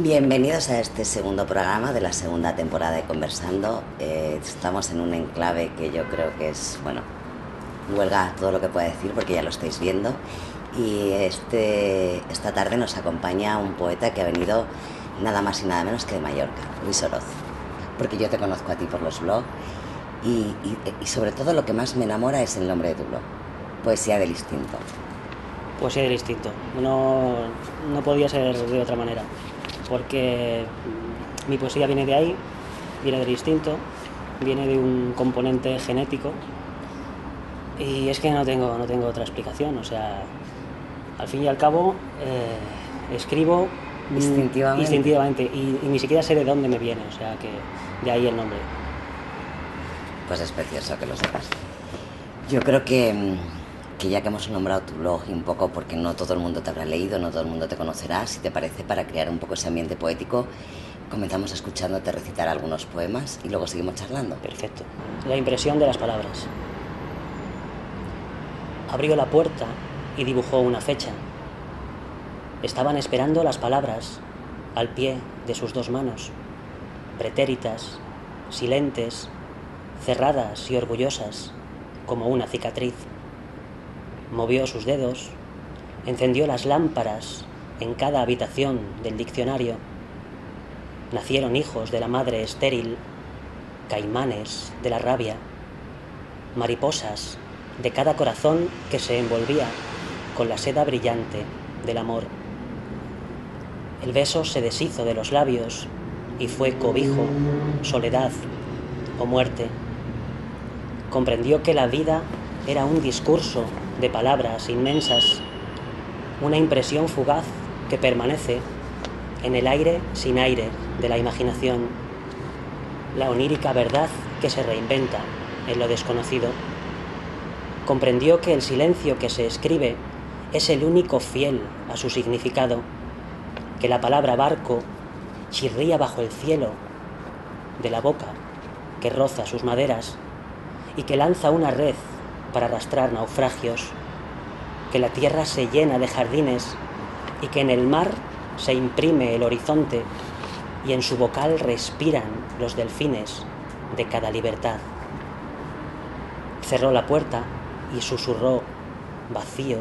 Bienvenidos a este segundo programa de la segunda temporada de Conversando. Estamos en un enclave que yo creo que es, bueno, huelga todo lo que pueda decir porque ya lo estáis viendo. Y esta tarde nos acompaña un poeta que ha venido nada más y nada menos que de Mallorca, Luis Oroz. Porque yo te conozco a ti por los blogs y sobre todo lo que más me enamora es el nombre de tu blog, Poesía del Instinto. Poesía del Instinto. No podía ser de otra manera, porque mi poesía viene de ahí, viene del instinto, viene de un componente genético, y es que no tengo otra explicación. O sea, al fin y al cabo escribo instintivamente y ni siquiera sé de dónde me viene, o sea que de ahí el nombre. Pues es precioso que lo sepas. Yo creo que ya que hemos nombrado tu blog y un poco porque no todo el mundo te habrá leído, no todo el mundo te conocerá, si te parece, para crear un poco ese ambiente poético, comenzamos escuchándote recitar algunos poemas y luego seguimos charlando. Perfecto. La impresión de las palabras. Abrió la puerta y dibujó una fecha. Estaban esperando las palabras al pie de sus dos manos, pretéritas, silentes, cerradas y orgullosas, como una cicatriz. Movió sus dedos, encendió las lámparas en cada habitación del diccionario. Nacieron hijos de la madre estéril, caimanes de la rabia, mariposas de cada corazón que se envolvía con la seda brillante del amor. El beso se deshizo de los labios y fue cobijo, soledad o muerte. Comprendió que la vida era un discurso de palabras inmensas, una impresión fugaz que permanece en el aire sin aire de la imaginación, la onírica verdad que se reinventa en lo desconocido. Comprendió que el silencio que se escribe es el único fiel a su significado, que la palabra barco chirría bajo el cielo de la boca que roza sus maderas y que lanza una red para arrastrar naufragios, que la tierra se llena de jardines y que en el mar se imprime el horizonte y en su bocal respiran los delfines de cada libertad. Cerró la puerta y susurró, vacío.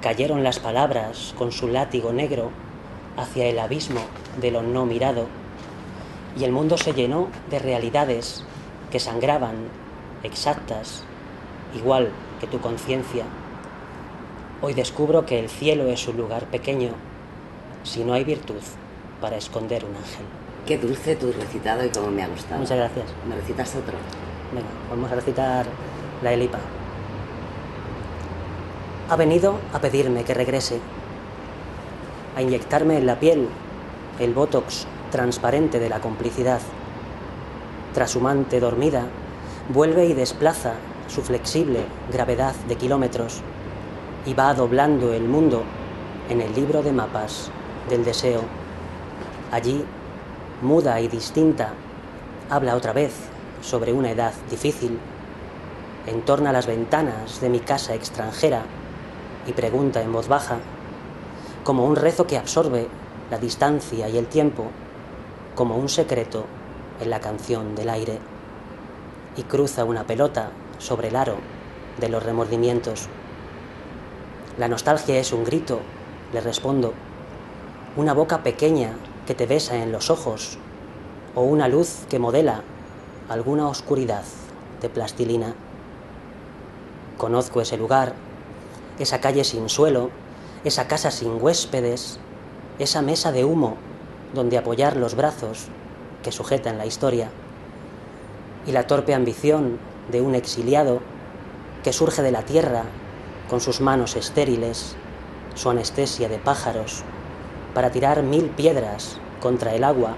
Cayeron las palabras con su látigo negro hacia el abismo de lo no mirado, y el mundo se llenó de realidades que sangraban, exactas, igual que tu conciencia. Hoy descubro que el cielo es un lugar pequeño, si no hay virtud para esconder un ángel. Qué dulce tu recitado y cómo me ha gustado. Muchas gracias. ¿Me recitas otro? Venga, vamos a recitar la Elipa. Ha venido a pedirme que regrese, a inyectarme en la piel el botox transparente de la complicidad. Trashumante dormida, vuelve y desplaza su flexible gravedad de kilómetros y va doblando el mundo en el libro de mapas del deseo. Allí, muda y distinta, habla otra vez sobre una edad difícil, entorna las ventanas de mi casa extranjera y pregunta en voz baja, como un rezo que absorbe la distancia y el tiempo, como un secreto en la canción del aire, y cruza una pelota sobre el aro de los remordimientos. La nostalgia es un grito, le respondo, una boca pequeña que te besa en los ojos, o una luz que modela alguna oscuridad de plastilina. Conozco ese lugar, esa calle sin suelo, esa casa sin huéspedes, esa mesa de humo donde apoyar los brazos que sujetan la historia, y la torpe ambición de un exiliado que surge de la tierra con sus manos estériles, su anestesia de pájaros, para tirar 1000 piedras contra el agua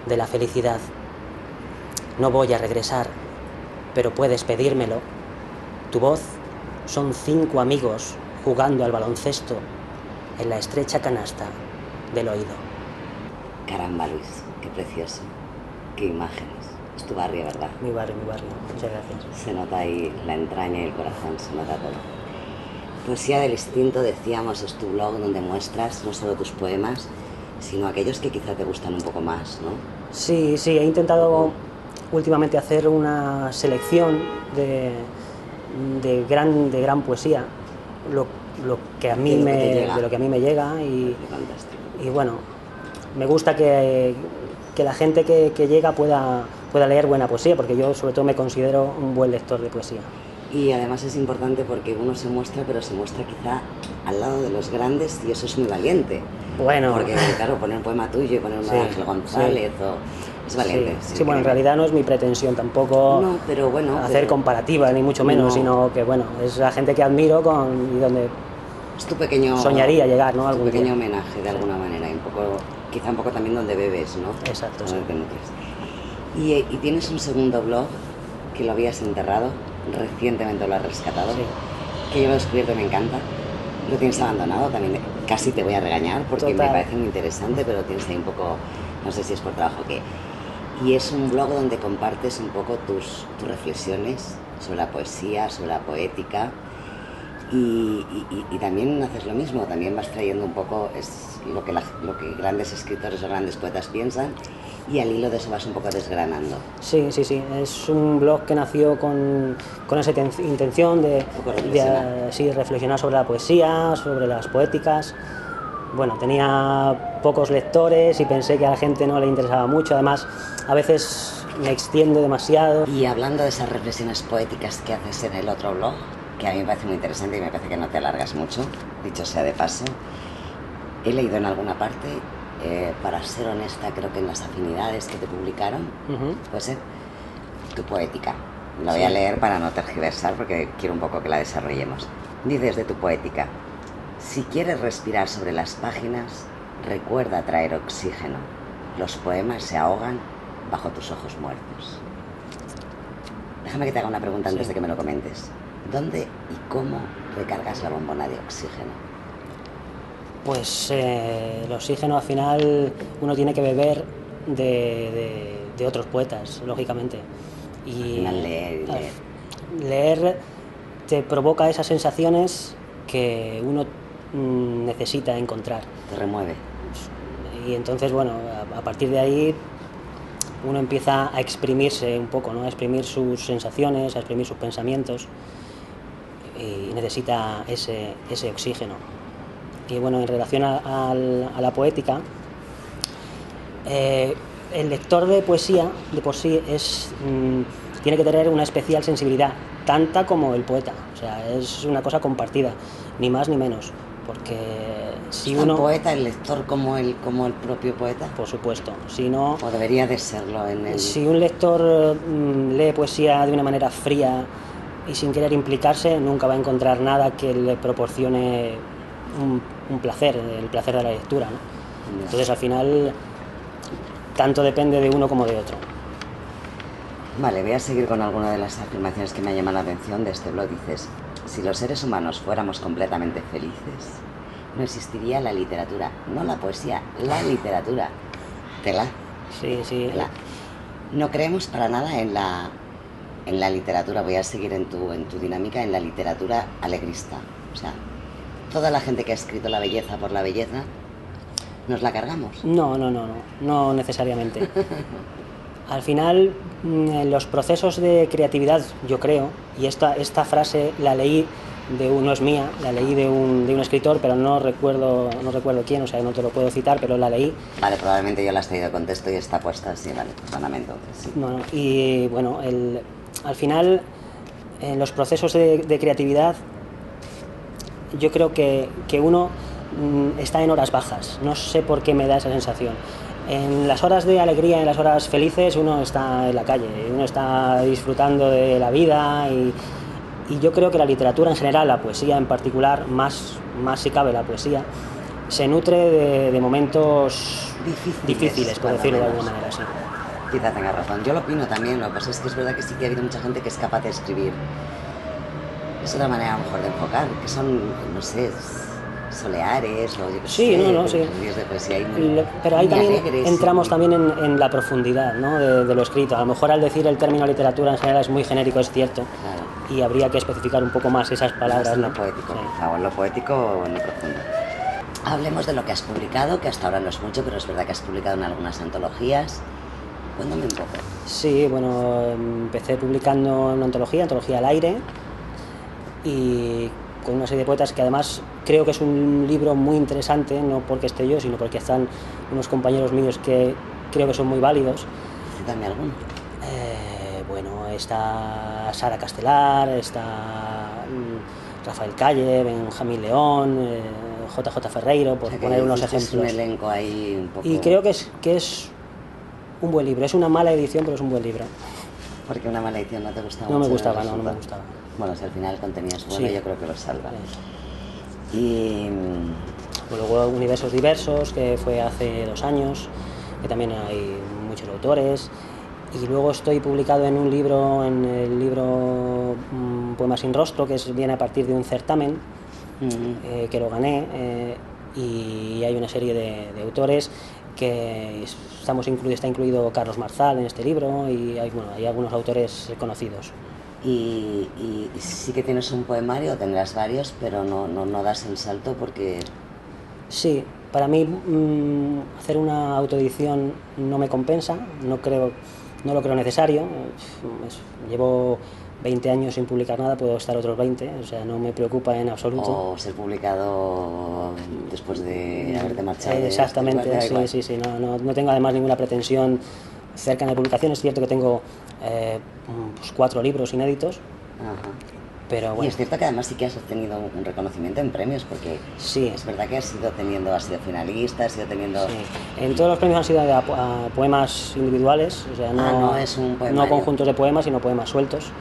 de la felicidad. No voy a regresar, pero puedes pedírmelo. Tu voz son 5 amigos jugando al baloncesto en la estrecha canasta del oído. Caramba, Luis, qué precioso, qué imágenes. Es tu barrio, ¿verdad? Mi barrio, muchas gracias. Se nota ahí la entraña y el corazón, se nota todo. Poesía del Instinto, decíamos, es tu blog donde muestras no solo tus poemas, sino aquellos que quizá te gustan un poco más, ¿no? Sí, he intentado últimamente hacer una selección de gran poesía, lo que a mí de lo que a mí me llega y bueno, me gusta que la gente que llega pueda leer buena poesía, porque yo sobre todo me considero un buen lector de poesía. Y además es importante porque uno se muestra, pero se muestra quizá al lado de los grandes, y eso es muy valiente. Bueno. Porque claro, poner un poema tuyo y poner un Ángel González es valiente. Sí, bueno, en realidad no es mi pretensión tampoco pero bueno, hacer comparativas, ni mucho menos, sino que bueno, es la gente que admiro y donde es tu pequeño, soñaría llegar, ¿no? Tu pequeño homenaje de alguna manera, y un poco, quizá un poco también donde bebes, ¿no? Exacto. Sí. Y tienes un segundo blog que lo habías enterrado, recientemente lo has rescatado, que yo lo he descubierto y me encanta. Lo tienes abandonado también, casi te voy a regañar porque me parece muy interesante, pero tienes ahí un poco, no sé si es por trabajo o qué. Y es un blog donde compartes un poco tus reflexiones sobre la poesía, sobre la poética, y también haces lo mismo, también vas trayendo un poco lo que grandes escritores o grandes poetas piensan, y al hilo de eso vas un poco desgranando. Sí, es un blog que nació con esa intención de reflexionar sobre la poesía, sobre las poéticas. Bueno, tenía pocos lectores y pensé que a la gente no le interesaba mucho, además a veces me extiendo demasiado. Y hablando de esas reflexiones poéticas que haces en el otro blog, que a mí me parece muy interesante y me parece que no te alargas mucho, dicho sea de paso, he leído en alguna parte, para ser honesta, creo que en las afinidades que te publicaron, puede ser tu poética. La voy a leer para no tergiversar porque quiero un poco que la desarrollemos. Dices de tu poética: si quieres respirar sobre las páginas, recuerda traer oxígeno. Los poemas se ahogan bajo tus ojos muertos. Déjame que te haga una pregunta antes de que me lo comentes. ¿Dónde y cómo recargas la bombona de oxígeno? Pues el oxígeno al final uno tiene que beber de otros poetas, lógicamente. Y al final leer te provoca esas sensaciones que uno necesita encontrar. Te remueve. Y entonces, bueno, a partir de ahí uno empieza a exprimirse un poco, ¿no? A exprimir sus sensaciones, a exprimir sus pensamientos, y necesita ese oxígeno. Y bueno, en relación a la poética, el lector de poesía de por sí tiene que tener una especial sensibilidad, tanta como el poeta. O sea, es una cosa compartida, ni más ni menos. Porque si ¿Es uno... poeta el lector como el propio poeta? Por supuesto. Si no... O debería de serlo Si un lector lee poesía de una manera fría y sin querer implicarse, nunca va a encontrar nada que le proporcione un placer, el placer de la lectura, ¿no? Entonces al final tanto depende de uno como de otro. Vale, voy a seguir con alguna de las afirmaciones que me han llamado la atención de este blog. Dices: si los seres humanos fuéramos completamente felices, no existiría la literatura, no la poesía, la literatura. Tela. Sí. Tela. No creemos para nada en la literatura, voy a seguir en tu dinámica, en la literatura alegrista. O sea, toda la gente que ha escrito la belleza por la belleza, ¿nos la cargamos? No necesariamente. Al final, los procesos de creatividad, yo creo, y esta frase la leí no es mía, la leí de un escritor, pero no recuerdo quién, o sea, no te lo puedo citar, pero la leí. Vale, probablemente yo la he traído de contexto y está puesta así, vale, perdóname entonces. Sí. No, y bueno, al final, en los procesos de creatividad, yo creo que uno está en horas bajas, no sé por qué me da esa sensación. En las horas de alegría, en las horas felices, uno está en la calle, uno está disfrutando de la vida, y yo creo que la literatura en general, la poesía en particular, más si cabe la poesía, se nutre de momentos difíciles, por decirlo de alguna manera, sí. Quizá tenga razón, yo lo opino también, lo que pasa es que es verdad que sí que ha habido mucha gente que es capaz de escribir. Es otra manera a lo mejor de enfocar, que son, no sé, soleares o yo qué sé, de poesía pero ahí también alegres, entramos también en la profundidad, ¿no? de lo escrito. A lo mejor al decir el término literatura en general es muy genérico, es cierto, claro, y habría que especificar un poco más esas palabras. Más en lo poético, quizá, o en lo poético o en lo profundo. Hablemos de lo que has publicado, que hasta ahora no es mucho, pero es verdad que has publicado en algunas antologías. Cuéntame un poco. Sí, bueno, empecé publicando una antología al aire, y con una serie de poetas que además creo que es un libro muy interesante, no porque esté yo, sino porque están unos compañeros míos que creo que son muy válidos. Cítame alguno. Bueno, está Sara Castelar, está Rafael Calle, Benjamín León, JJ Ferreiro, por poner unos ejemplos. Es un elenco ahí un poco... Y creo que es un buen libro. Es una mala edición, pero es un buen libro. Porque una mala edición no te gustaba. No me gustaba, no me gustaba. Bueno, si al final el contenido es bueno, sí. Yo creo que lo salva. Sí. Y... Luego Universos Diversos, que fue hace 2 años, que también hay muchos autores. Y luego estoy publicado en el libro Poema sin rostro, que viene a partir de un certamen que lo gané, y hay una serie de autores que está incluido Carlos Marzal en este libro, y hay algunos autores conocidos. Y sí que tienes un poemario, tendrás varios, pero no das el salto porque... Sí, para mí hacer una autoedición no me compensa, no lo creo necesario. Llevo 20 años sin publicar nada, puedo estar otros 20, o sea, no me preocupa en absoluto. O ser publicado después de haberte marchado. Exactamente, sí. No tengo además ninguna pretensión cercana de publicación. Es cierto que tengo 4 libros inéditos. Ajá. Pero bueno. Y es cierto que además sí que has obtenido un reconocimiento en premios, porque sí. Es verdad que has sido finalista, has ido teniendo... Sí. En todos los premios han sido a poemas individuales, o sea, no es un poemario. No conjuntos de poemas, sino poemas sueltos.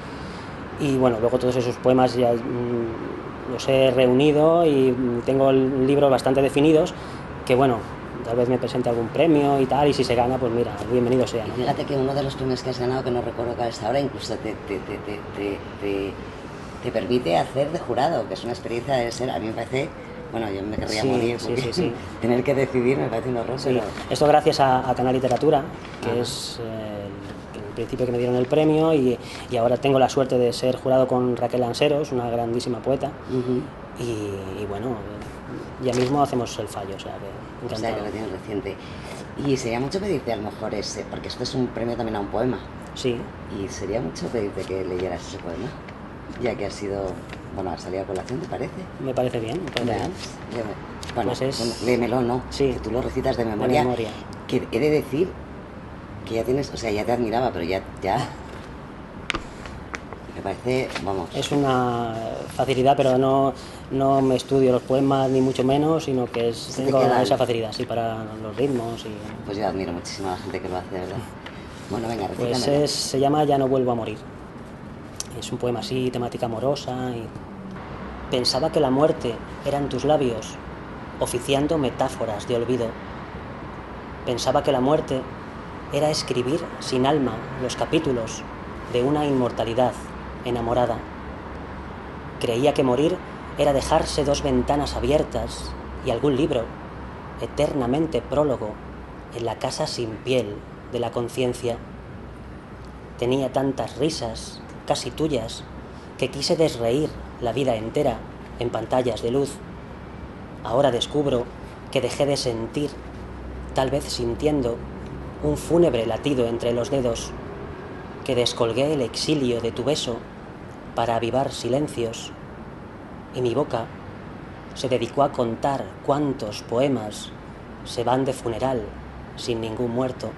Y bueno, luego todos esos poemas ya los he reunido y tengo libros bastante definidos, que bueno, tal vez me presente algún premio y tal, y si se gana, pues mira, bienvenido sea, ¿no? Fíjate que uno de los premios que has ganado, que no recuerdo cuál es ahora, incluso te permite hacer de jurado, que es una experiencia de ser, a mí me parece, bueno, yo me querría morir, porque sí. Tener que decidir me parece un horror. Sí. Pero... Esto gracias a Canal Literatura, que es el principio que me dieron el premio, y ahora tengo la suerte de ser jurado con Raquel Lanceros, una grandísima poeta, y bueno, ya mismo hacemos el fallo, o sea que encantado. O sea que lo tienes reciente. Y sería mucho pedirte a lo mejor porque esto es un premio también a un poema. Sí. Y sería mucho pedirte que leyeras ese poema, ya que has salido a colación, ¿te parece? Me parece bien, Bueno, pues léemelo, ¿no? Sí. Que tú lo recitas de memoria. De memoria. Que he de decir que ya tienes, o sea, ya te admiraba, pero ya me parece, vamos... Es una facilidad, pero no me estudio los poemas ni mucho menos, sino que tengo esa facilidad, sí, para los ritmos. Pues yo admiro muchísimo a la gente que lo hace, de verdad. Bueno, venga, recítamelo. Pues se llama Ya no vuelvo a morir. Es un poema así, temática amorosa. Y... Pensaba que la muerte eran tus labios, oficiando metáforas de olvido. Pensaba que la muerte era escribir sin alma los capítulos de una inmortalidad enamorada. Creía que morir era dejarse 2 ventanas abiertas y algún libro, eternamente prólogo, en la casa sin piel de la conciencia. Tenía tantas risas, casi tuyas, que quise desreír la vida entera en pantallas de luz. Ahora descubro que dejé de sentir, tal vez sintiendo, un fúnebre latido entre los dedos, que descolgué el exilio de tu beso para avivar silencios, y mi boca se dedicó a contar cuántos poemas se van de funeral sin ningún muerto.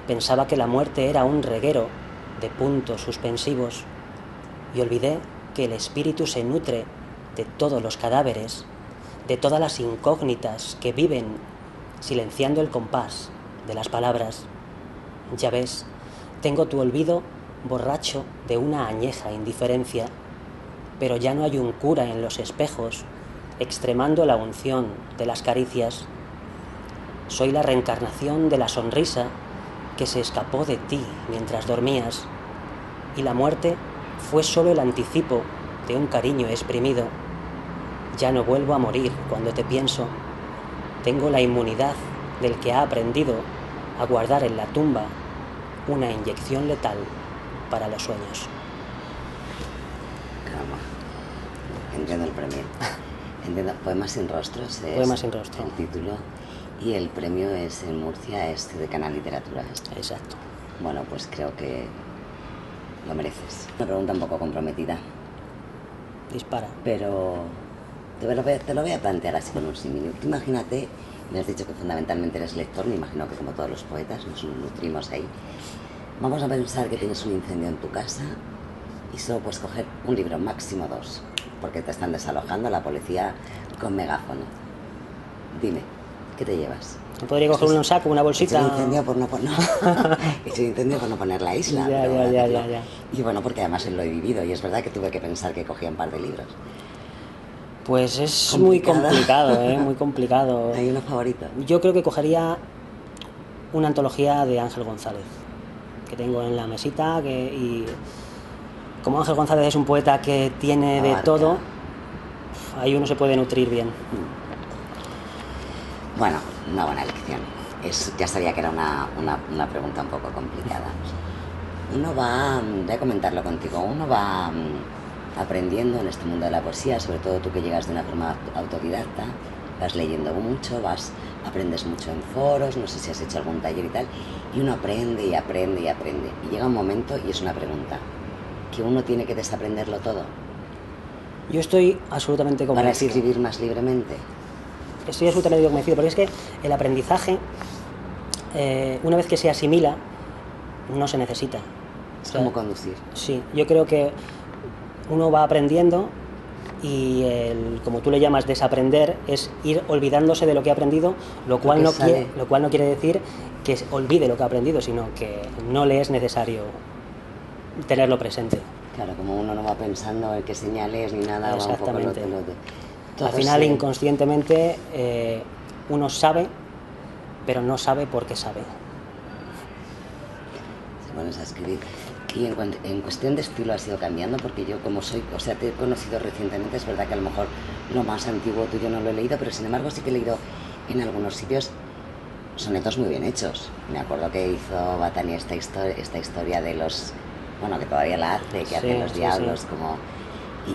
Pensaba que la muerte era un reguero de puntos suspensivos, y olvidé que el espíritu se nutre de todos los cadáveres, de todas las incógnitas que viven silenciando el compás de las palabras. Ya ves, tengo tu olvido borracho de una añeja indiferencia, pero ya no hay un cura en los espejos extremando la unción de las caricias. Soy la reencarnación de la sonrisa que se escapó de ti mientras dormías, y la muerte fue solo el anticipo de un cariño exprimido. Ya no vuelvo a morir cuando te pienso. Tengo la inmunidad del que ha aprendido a guardar en la tumba una inyección letal para los sueños. Caramba, entiendo el premio. Entiendo, Poemas sin rostros es Poemas sin rostro. el título, y el premio es en Murcia, es de Canal Literatura. Exacto. Bueno, pues creo que lo mereces. Una pregunta un poco comprometida, Dispara. pero te lo voy a plantear así con un símil. Tú imagínate, me has dicho que fundamentalmente eres lector, me imagino que como todos los poetas nos nutrimos ahí. Vamos a pensar que tienes un incendio en tu casa y solo puedes coger un libro, máximo 2, porque te están desalojando la policía con megáfono. Dime, ¿qué te llevas? ¿No podría coger un saco, una bolsita? He hecho incendio por no poner, he hecho incendio por no poner la isla. Ya. Y bueno, porque además lo he vivido y es verdad que tuve que pensar que cogía un par de libros. Pues es Complicado. muy complicado, muy complicado. ¿Hay uno favorito? Yo creo que cogería una antología de Ángel González, que tengo en la mesita, y como Ángel González es un poeta que tiene de todo, ahí uno se puede nutrir bien. Bueno, una buena elección. Ya sabía que era una pregunta un poco complicada. Voy a comentarlo contigo, uno va aprendiendo en este mundo de la poesía, sobre todo tú que llegas de una forma autodidacta, vas leyendo mucho, aprendes mucho en foros, no sé si has hecho algún taller y tal, y uno aprende y aprende y aprende. Y llega un momento, y es una pregunta, que uno tiene que desaprenderlo todo. Yo estoy absolutamente convencido. ¿Para escribir más libremente? Estoy absolutamente convencido, porque es que el aprendizaje, una vez que se asimila, no se necesita. Es como conducir. Sí, yo creo que uno va aprendiendo y como tú le llamas desaprender, es ir olvidándose de lo que ha aprendido, lo cual no quiere decir que olvide lo que ha aprendido, sino que no le es necesario tenerlo presente. Claro, como uno no va pensando en qué señales ni nada, exactamente. Va un poco al final, inconscientemente, uno sabe, pero no sabe por qué sabe. Se pones a escribir. Y en cuestión de estilo has ido cambiando, porque yo te he conocido recientemente, es verdad que a lo mejor lo más antiguo tuyo no lo he leído, pero sin embargo sí que he leído en algunos sitios sonetos muy bien hechos. Me acuerdo que hizo Batani esta historia de los, bueno, que todavía la hace, que hacen los diablos, como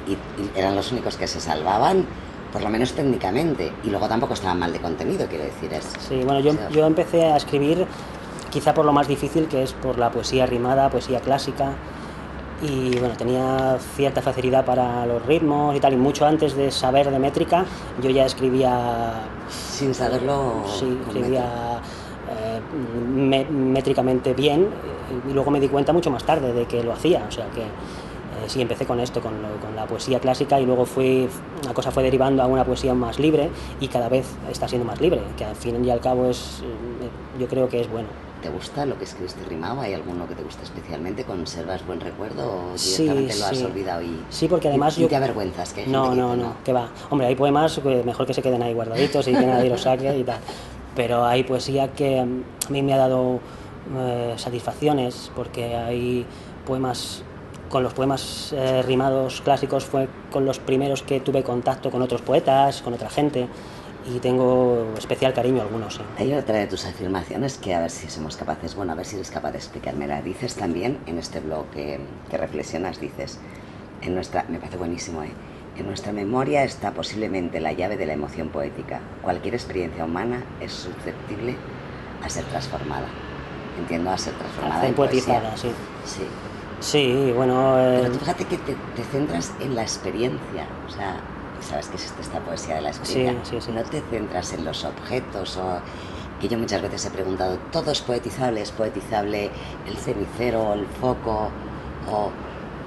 y eran los únicos que se salvaban, por lo menos técnicamente, y luego tampoco estaban mal de contenido, quiero decir. Sí, bueno, yo empecé a escribir quizá por lo más difícil, que es por la poesía rimada, poesía clásica, y bueno, tenía cierta facilidad para los ritmos y tal, y mucho antes de saber de métrica yo ya escribía sin saberlo. Sí, escribía métricamente bien, y luego me di cuenta mucho más tarde de que lo hacía, o sea que sí, empecé con esto, con la poesía clásica, y luego una cosa fue derivando a una poesía más libre, y cada vez está siendo más libre, que al fin y al cabo yo creo que es bueno. ¿Te gusta lo que escribiste rimado? ¿Hay alguno que te gusta especialmente? ¿Conservas buen recuerdo o directamente lo has olvidado? Sí, porque además ¿Y te avergüenzas? Que hay no, gente que va. Hombre, hay poemas que mejor que se queden ahí guardaditos y que nadie los saque y tal. Pero hay poesía que a mí me ha dado satisfacciones, porque hay poemas. Con los poemas rimados clásicos fue con los primeros que tuve contacto con otros poetas, con otra gente, y tengo especial cariño a algunos. ¿Sí? Hay otra de tus afirmaciones que a ver si somos capaces, a ver si eres capaz de explicármela. Dices también en este blog que reflexionas, dices, me parece buenísimo, en nuestra memoria está posiblemente la llave de la emoción poética. Cualquier experiencia humana es susceptible a ser transformada. Entiendo, a ser transformada en poetizada, poesía. Sí. Sí, bueno... Pero tú fíjate que te centras en la experiencia, o sea, sabes que existe esta poesía de la experiencia. Sí. No te centras en los objetos, que yo muchas veces he preguntado, ¿todo es poetizable? ¿Es poetizable el cenicero, el foco? O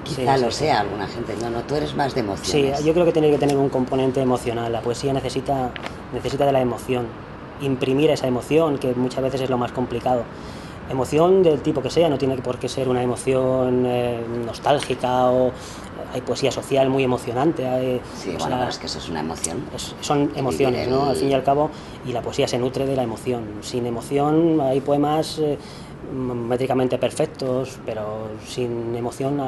quizá lo sea alguna gente. No, tú eres más de emociones. Sí, yo creo que tiene que tener un componente emocional. La poesía necesita de la emoción. Imprimir esa emoción, que muchas veces es lo más complicado. Emoción del tipo que sea, no tiene por qué ser una emoción nostálgica, o hay poesía social muy emocionante. Pero es que eso es una emoción. Son emociones, ¿no? Al fin y al cabo, y la poesía se nutre de la emoción. Sin emoción hay poemas métricamente perfectos, pero sin emoción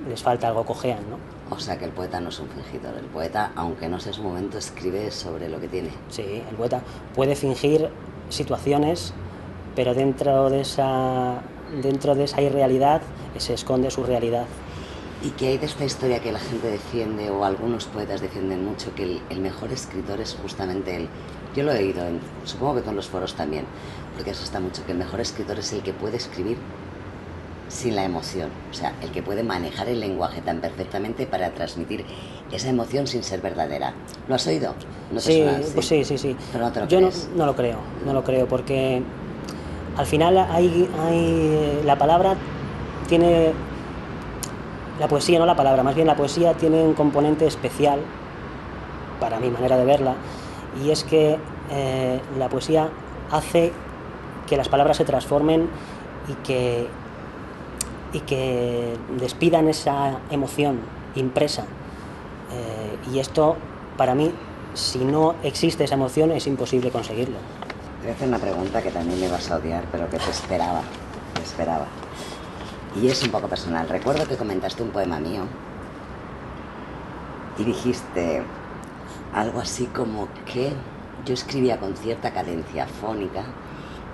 les falta algo, cojean, ¿no? O sea que el poeta no es un fingidor. El poeta, aunque no sea su momento, escribe sobre lo que tiene. Sí, el poeta puede fingir situaciones, pero dentro de esa irrealidad se esconde su realidad. ¿Y qué hay de esta historia que la gente defiende, o algunos poetas defienden mucho, que el mejor escritor es justamente el... Yo lo he oído, supongo que con los foros también, porque eso está mucho, que el mejor escritor es el que puede escribir sin la emoción, o sea, el que puede manejar el lenguaje tan perfectamente para transmitir esa emoción sin ser verdadera. ¿Lo has oído? ¿No te Sí, suena así? pues sí. Pero no te lo Yo crees. no lo creo, porque al final la palabra tiene... La poesía, no la palabra, más bien la poesía tiene un componente especial, para mi manera de verla, y es que la poesía hace que las palabras se transformen y que despidan esa emoción impresa. Y esto, para mí, si no existe esa emoción, es imposible conseguirlo. Te voy a hacer una pregunta que también me vas a odiar, pero que te esperaba. Y es un poco personal. Recuerdo que comentaste un poema mío y dijiste algo así como que yo escribía con cierta cadencia fónica,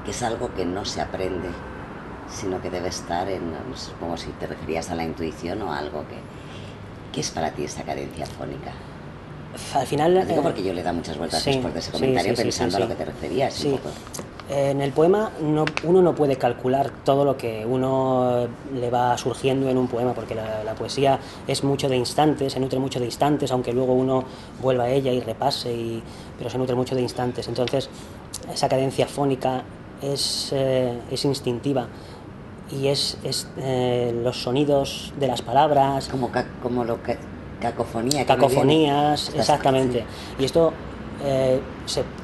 que es algo que no se aprende, sino que debe estar en, supongo, si te referías a la intuición o a algo que... ¿Qué es para ti esa cadencia fónica? Al final... Lo digo porque yo le he dado muchas vueltas después de ese comentario pensando a lo que te referías. Sí. Un poco. En el poema uno no puede calcular todo lo que uno le va surgiendo en un poema, porque la poesía es mucho de instantes, se nutre mucho de instantes, aunque luego uno vuelva a ella y repase, pero se nutre mucho de instantes. Entonces, esa cadencia fónica es instintiva, y es los sonidos de las palabras... Como lo que... Cacofonías, exactamente. Y esto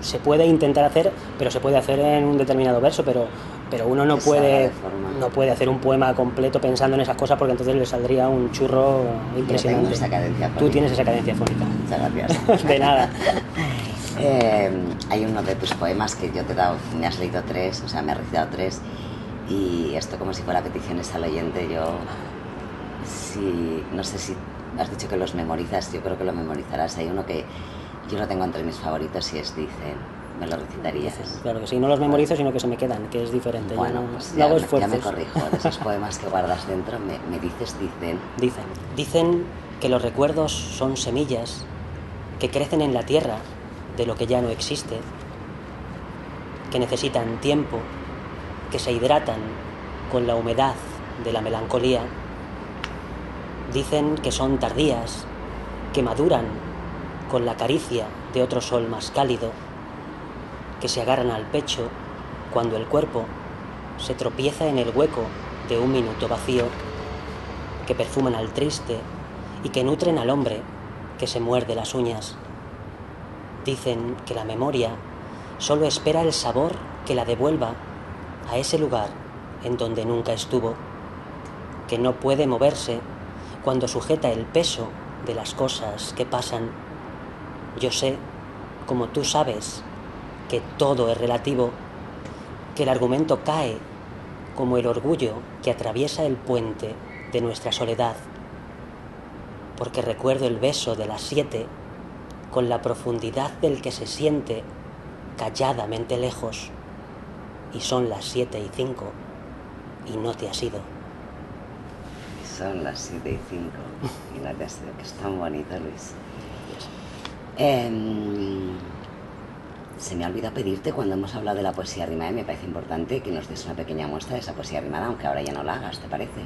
se puede intentar hacer, pero se puede hacer en un determinado verso, pero uno no puede hacer un poema completo pensando en esas cosas, porque entonces le saldría un churro impresionante. Yo tengo esa cadencia fónica. Tú tienes esa cadencia fónica. Muchas gracias. De nada. Hay uno de tus poemas que yo te he dado, me has leído 3, o sea, me has recitado 3, y esto como si fuera peticiones al oyente. Yo, no sé si has dicho que los memorizas, yo creo que lo memorizarás. Hay uno que yo lo tengo entre mis favoritos y es Dicen. ¿Me lo recitarías? Claro que sí, no los memorizo, sino que se me quedan, que es diferente. Bueno, yo pues ya me corrijo. De esos poemas que guardas dentro, me dices Dicen. Dicen que los recuerdos son semillas que crecen en la tierra de lo que ya no existe, que necesitan tiempo, que se hidratan con la humedad de la melancolía. Dicen que son tardías, que maduran con la caricia de otro sol más cálido, que se agarran al pecho cuando el cuerpo se tropieza en el hueco de un minuto vacío, que perfuman al triste y que nutren al hombre que se muerde las uñas. Dicen que la memoria solo espera el sabor que la devuelva a ese lugar en donde nunca estuvo, que no puede moverse cuando sujeta el peso de las cosas que pasan. Yo sé, como tú sabes, que todo es relativo, que el argumento cae como el orgullo que atraviesa el puente de nuestra soledad, porque recuerdo el beso de las 7 con la profundidad del que se siente calladamente lejos, y son las 7:05 y no te has ido. Son las 7:05 y no te has ido, que es tan bonito, Luis. Se me ha olvidado pedirte, cuando hemos hablado de la poesía rimada, y me parece importante que nos des una pequeña muestra de esa poesía rimada, aunque ahora ya no la hagas, ¿te parece?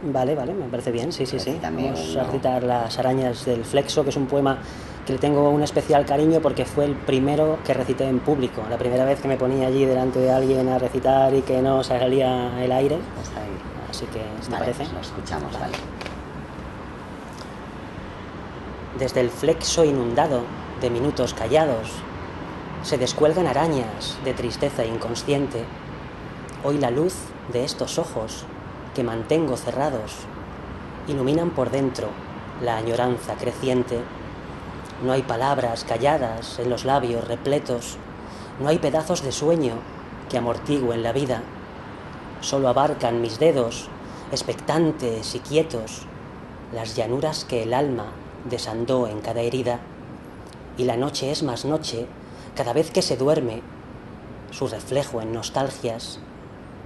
Vale, me parece bien, sí. Vamos a recitar Las arañas del Flexo, que es un poema que le tengo un especial cariño porque fue el primero que recité en público, la primera vez que me ponía allí delante de alguien a recitar y que no salía el aire. Así que, ¿te parece? Pues lo escuchamos, vale. Desde el flexo inundado de minutos callados se descuelgan arañas de tristeza inconsciente. Hoy la luz de estos ojos que mantengo cerrados iluminan por dentro la añoranza creciente. No hay palabras calladas en los labios repletos, no hay pedazos de sueño que amortigüen la vida. Solo abarcan mis dedos, expectantes y quietos, las llanuras que el alma desandó en cada herida. Y la noche es más noche cada vez que se duerme, su reflejo en nostalgias,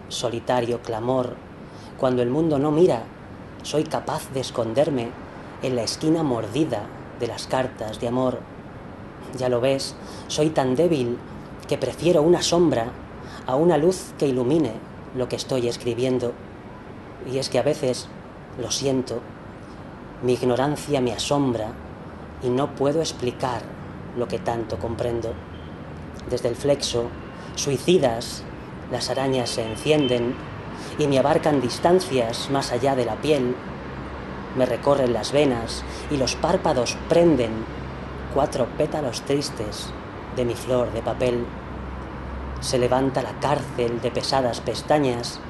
solitario clamor, cuando el mundo no mira Soy capaz de esconderme en la esquina mordida de las cartas de amor. Ya lo ves, soy tan débil que prefiero una sombra a una luz que ilumine lo que estoy escribiendo. Y es que a veces, lo siento, mi ignorancia me asombra y no puedo explicar lo que tanto comprendo. Desde el flexo, suicidas, las arañas se encienden y me abarcan distancias más allá de la piel. Me recorren las venas y los párpados prenden 4 pétalos tristes de mi flor de papel. Se levanta la cárcel de pesadas pestañas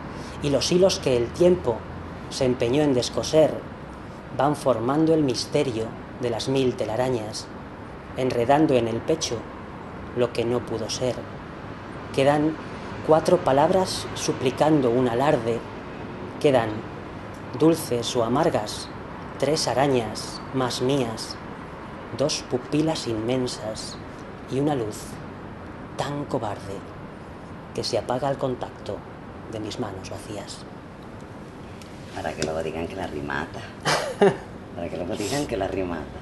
y los hilos que el tiempo se empeñó en descoser van formando el misterio de las 1000 telarañas, enredando en el pecho lo que no pudo ser. Quedan 4 palabras suplicando un alarde, quedan dulces o amargas 3 arañas más mías, 2 pupilas inmensas y una luz tan cobarde que se apaga al contacto de mis manos vacías. Para que luego digan que la rimata. Para que luego digan que la rimata.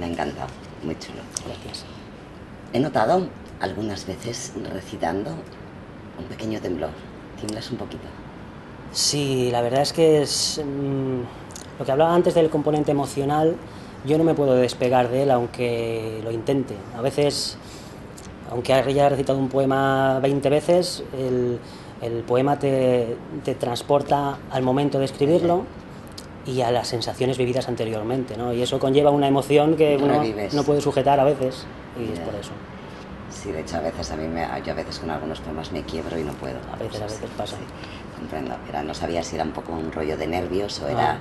Me ha encantado, muy chulo. Gracias. He notado algunas veces recitando un pequeño temblor. ¿Tiemblas un poquito? Sí, la verdad es que es lo que hablaba antes del componente emocional. Yo no me puedo despegar de él aunque lo intente. A veces, aunque haya recitado un poema 20 veces, el poema te transporta al momento de escribirlo y a las sensaciones vividas anteriormente, ¿no? Y eso conlleva una emoción que uno no puede sujetar a veces, y es por eso. Sí, de hecho a veces yo a veces con algunos poemas me quiebro y no puedo. A veces pasa. Sí, comprendo. No sabía si era un poco un rollo de nervios o era...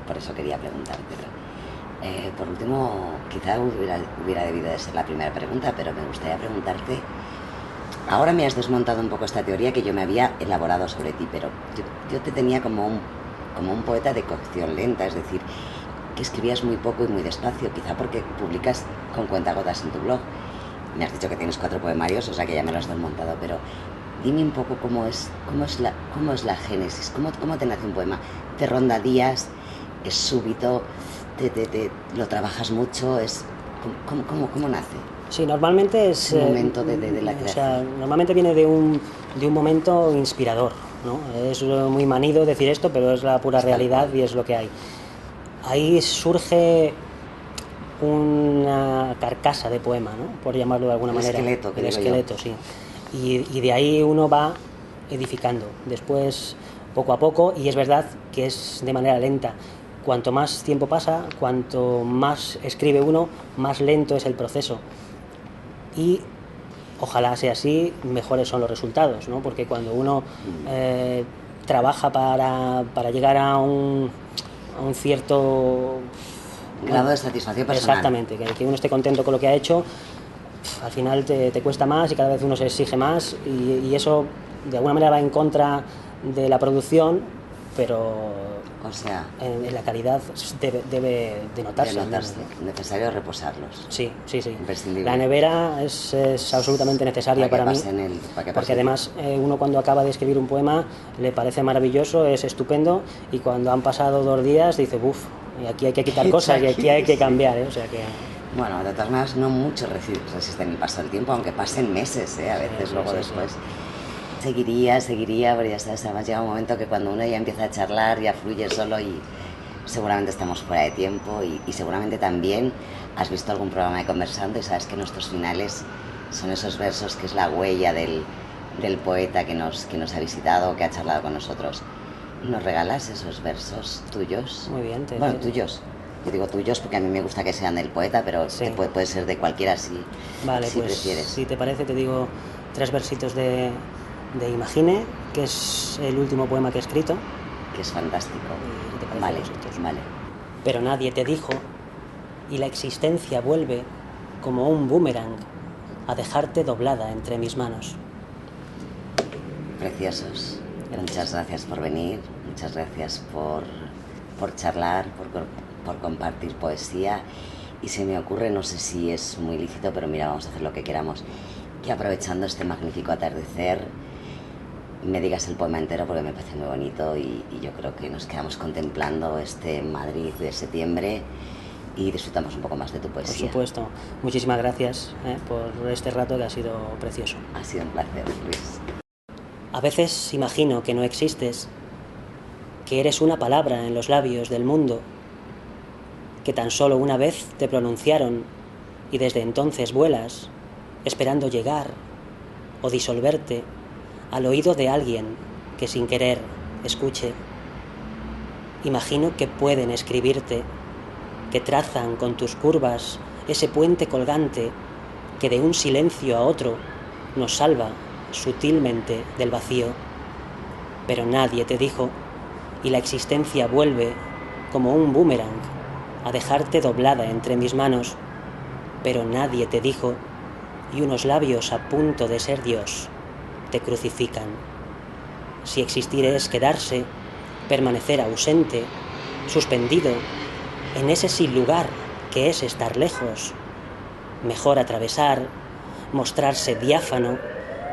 por eso quería preguntártelo. Por último, quizá hubiera debido de ser la primera pregunta, pero me gustaría preguntarte... Ahora me has desmontado un poco esta teoría que yo me había elaborado sobre ti, pero yo te tenía como un poeta de cocción lenta, es decir, que escribías muy poco y muy despacio, quizá porque publicas con cuentagotas en tu blog. Me has dicho que tienes 4 poemarios, o sea que ya me lo has desmontado, pero dime un poco cómo es la génesis, cómo te nace un poema. ¿Te ronda días? ¿Es súbito? ¿Lo trabajas mucho? ¿Cómo nace? Sí, normalmente es... Un momento de la creación. O sea, normalmente viene de un momento inspirador, ¿no? Es muy manido decir esto, pero es la pura realidad y es lo que hay. Ahí surge una carcasa de poema, ¿no? Por llamarlo de alguna manera. El esqueleto, sí. Y de ahí uno va edificando. Después, poco a poco, y es verdad que es de manera lenta. Cuanto más tiempo pasa, cuanto más escribe uno, más lento es el proceso. Y ojalá sea así, mejores son los resultados, ¿no? Porque cuando uno trabaja para llegar a un cierto grado de satisfacción personal. Exactamente, que uno esté contento con lo que ha hecho, al final te cuesta más y cada vez uno se exige más y eso de alguna manera va en contra de la producción, pero o sea, en la calidad debe de notarse. Necesario reposarlos. Sí. Imprescindible. La nevera es absolutamente necesaria para mí, porque además uno cuando acaba de escribir un poema le parece maravilloso, es estupendo, y cuando han pasado 2 días dice, uff, y aquí hay que quitar cosas y aquí hay que cambiar, o sea que... Bueno, de todas maneras no muchos resisten el paso del tiempo, aunque pasen meses, a veces luego después. Seguiría, porque ya sabes, además llega un momento que cuando uno ya empieza a charlar ya fluye solo y seguramente estamos fuera de tiempo y seguramente también has visto algún programa de Conversando y sabes que nuestros finales son esos versos que es la huella del poeta que nos ha visitado, que ha charlado con nosotros. ¿Nos regalas esos versos tuyos? Muy bien. Bueno, tuyos. Yo digo tuyos porque a mí me gusta que sean del poeta, pero sí. puede ser de cualquiera si prefieres. Si te parece te digo 3 versitos de Imagine, que es el último poema que he escrito. Que es fantástico. Vale. Pero nadie te dijo, y la existencia vuelve como un boomerang a dejarte doblada entre mis manos. Preciosos. Muchas gracias por venir, muchas gracias por charlar, por compartir poesía. Y se me ocurre, no sé si es muy lícito, pero mira, vamos a hacer lo que queramos, que aprovechando este magnífico atardecer, me digas el poema entero porque me parece muy bonito y yo creo que nos quedamos contemplando este Madrid de septiembre y disfrutamos un poco más de tu poesía. Por supuesto. Muchísimas gracias por este rato que ha sido precioso. Ha sido un placer, Luis. A veces imagino que no existes, que eres una palabra en los labios del mundo, que tan solo una vez te pronunciaron y desde entonces vuelas, esperando llegar o disolverte al oído de alguien que sin querer escuche. Imagino que pueden escribirte, que trazan con tus curvas ese puente colgante que de un silencio a otro nos salva sutilmente del vacío. Pero nadie te dijo, y la existencia vuelve como un boomerang a dejarte doblada entre mis manos. Pero nadie te dijo, y unos labios a punto de ser Dios te crucifican. Si existir es quedarse, permanecer ausente, suspendido en ese sin lugar que es estar lejos, mejor atravesar, mostrarse diáfano,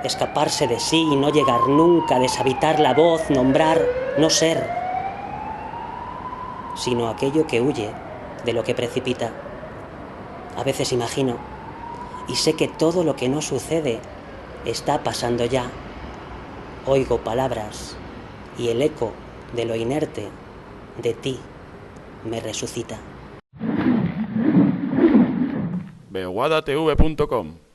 escaparse de sí y no llegar nunca, deshabitar la voz, nombrar, no ser, sino aquello que huye de lo que precipita. A veces imagino y sé que todo lo que no sucede está pasando ya. Oigo palabras y el eco de lo inerte de ti me resucita. beguadatv.com